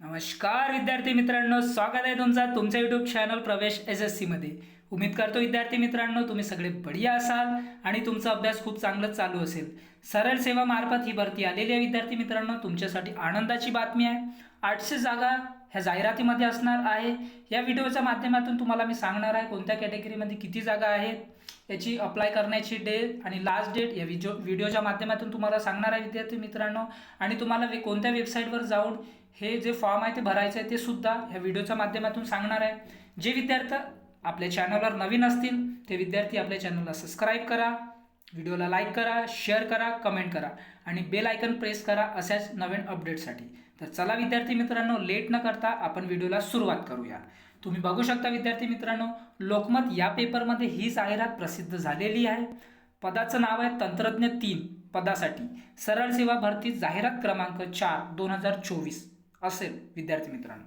नमस्कार विद्यार्थी मित्रांनो, स्वागत आहे तुमच्या यूट्यूब चॅनल प्रवेश SSC मध्ये। उम्मीद करतो विद्यार्थी मित्रांनो तुम्ही सगळे बढिया असाल आणि तुमचा अभ्यास खूप चांगला चालू असेल। सरळ सेवा मार्फत ही भरती आलेली आहे विद्यार्थी मित्रांनो, तुमच्यासाठी आनंदाची बातमी आहे। 800 जागा ह्या जाहिरातीमध्ये असणार आहे। या व्हिडिओच्या माध्यमातून तुम्हाला मी सांगणार आहे कोणत्या कॅटेगरीमध्ये किती जागा आहेत, याची अप्लाय करण्याची डेट आणि लास्ट डेट या व्हिडिओच्या माध्यमातून तुम्हाला सांगणार आहे विद्यार्थी मित्रांनो। आणि तुम्हाला कोणत्या वेबसाईटवर जाऊन हे जे फॉर्म आहे ते भरायचं आहे ते सुद्धा ह्या व्हिडिओच्या माध्यमातून सांगणार आहे। जे विद्यार्थी आपल्या चॅनलवर नवीन असतील ते विद्यार्थी आपल्या चॅनलला सबस्क्राईब करा, व्हिडिओला लाईक करा, शेअर करा, कमेंट करा आणि बेल आयकन प्रेस करा अशाच नवीन अपडेटसाठी। तर चला विद्यार्थी मित्रांनो, लेट न करता आपण व्हिडिओला सुरुवात करूया। तुम्ही बघू शकता विद्यार्थी मित्रांनो, लोकमत या पेपरमध्ये ही जाहिरात प्रसिद्ध झालेली आहे। पदाचं नाव आहे तंत्रज्ञ 3 पदासाठी सरळ सेवा भरती जाहिरात क्रमांक 4 2024 असेल विद्यार्थी मित्रांनो।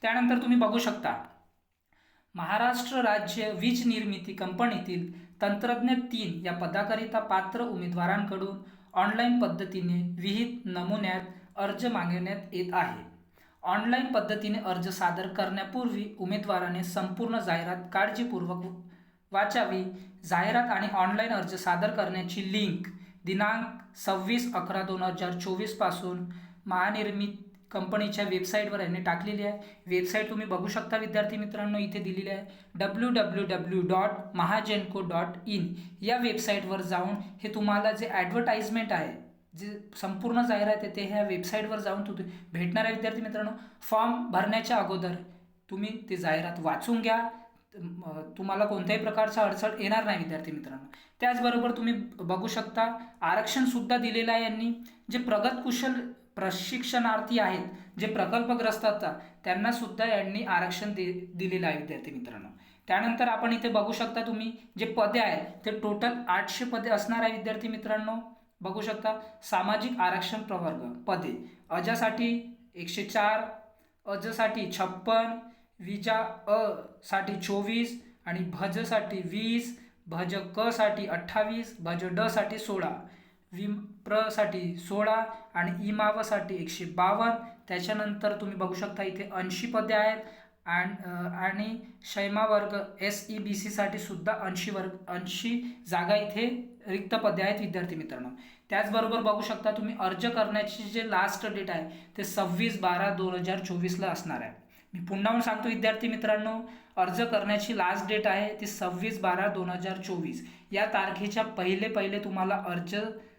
त्यानंतर तुम्ही बघू शकता महाराष्ट्र राज्य वीज निर्मिती कंपनीतील तंत्रज्ञ 3 या पदाकरिता पात्र उमेदवारांकडून ऑनलाईन पद्धतीने विहित नमुन्यात अर्ज मागवण्यात येत आहे। ऑनलाईन पद्धतीने अर्ज सादर करण्यापूर्वी उमेदवाराने संपूर्ण जाहिरात काळजीपूर्वक वाचावी। जाहिरात आणि ऑनलाईन अर्ज सादर करण्याची लिंक दिनांक 26/11/2024 पासून महानिर्मिती कंपनीच्या वेबसाईटवर यांनी टाकलेली आहे। वेबसाईट तुम्ही बघू शकता विद्यार्थी मित्रांनो, इथे दिलेली आहे www.mahagenco.in या वेबसाईटवर जाऊन हे तुम्हाला जे ॲडव्हर्टाइजमेंट आहे, जे संपूर्ण जाहिरात आहे ते ह्या वेबसाईटवर जाऊन भेटणार आहे विद्यार्थी मित्रांनो। फॉर्म भरण्याच्या अगोदर तुम्ही ते जाहिरात वाचून घ्या, तुम्हाला कोणत्याही प्रकारचा अडचण येणार नाही विद्यार्थी मित्रांनो। त्याचबरोबर तुम्ही बघू शकता आरक्षण सुद्धा दिलेलं आहे यांनी। जे प्रगत कुशल प्रशिक्षणार्थी आहेत, जे प्रकल्पग्रस्त असतात त्यांना सुद्धा यांनी आरक्षण दिलेलं आहे विद्यार्थी मित्रांनो। त्यानंतर आपण इथे बघू शकता तुम्ही जे पदे आहेत ते टोटल 800 पदे असणार आहे विद्यार्थी मित्रांनो। बघू शकता सामाजिक आरक्षण प्रवर्ग पदे अजासाठी 104, अजसाठी 56, विजा अ साठी 24 आणि भज साठी 20, भज क साठी 28, भज ड साठी 16, विप्र साठी 16 आणि इमाव साठी 152। त्याच्यानंतर तुम्ही बघू शकता इथे 80 पदे आहेत आणि शैमा वर्ग SEBC साठी सुद्धा 80 जागा इथे रिक्त पदे आहेत विद्यार्थी मित्रांनो। त्याचबरोबर बघू शकता तुम्ही अर्ज करण्याची जे लास्ट डेट आहे ते 26/12/2024 असणार आहे। मी पुन्हा सांगतो विद्यार्थी मित्रांनो, अर्ज करण्याची लास्ट डेट आहे ती 26/12/2024 या तारखेच्या पहिले तुम्हाला अर्ज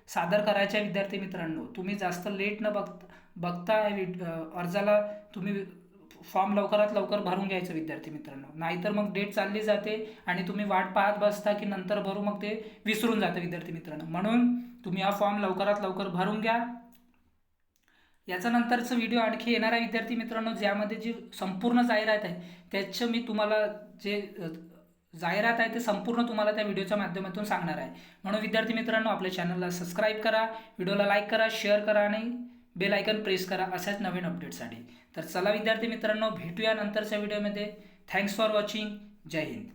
सादर करायचे विद्यार्थी मित्रांनो। तुम्ही जास्त लेट न बघता अर्जाला तुम्ही फॉर्म लवकरात लवकर भरून घ्यायचं विद्यार्थी मित्रांनो, नाहीतर मग डेट चालली जाते आणि तुम्ही वाट पाहत बसता की नंतर भरू, मग ते विसरून जातं विद्यार्थी मित्रांनो। म्हणून तुम्ही हा फॉर्म लवकरात लवकर भरून घ्या। याचा नंतरचं व्हिडिओ आणखी येणार आहे विद्यार्थी मित्रांनो, ज्यामध्ये जी संपूर्ण जाहिरात आहे त्याचं मी तुम्हाला जे जाहिरात आहे ते संपूर्ण तुम्हाला त्या व्हिडिओच्या माध्यमातून सांगणार आहे। म्हणून विद्यार्थी मित्रांनो आपल्या चॅनलला सबस्क्राईब करा, व्हिडिओला लाईक करा, शेअर करा आणि बेल आयकन प्रेस करा अशाच नवीन अपडेटसाठी। तर चला विद्यार्थी मित्रांनो, भेटूया नंतरच्या व्हिडिओमध्ये। Thanks for watching. जय हिंद।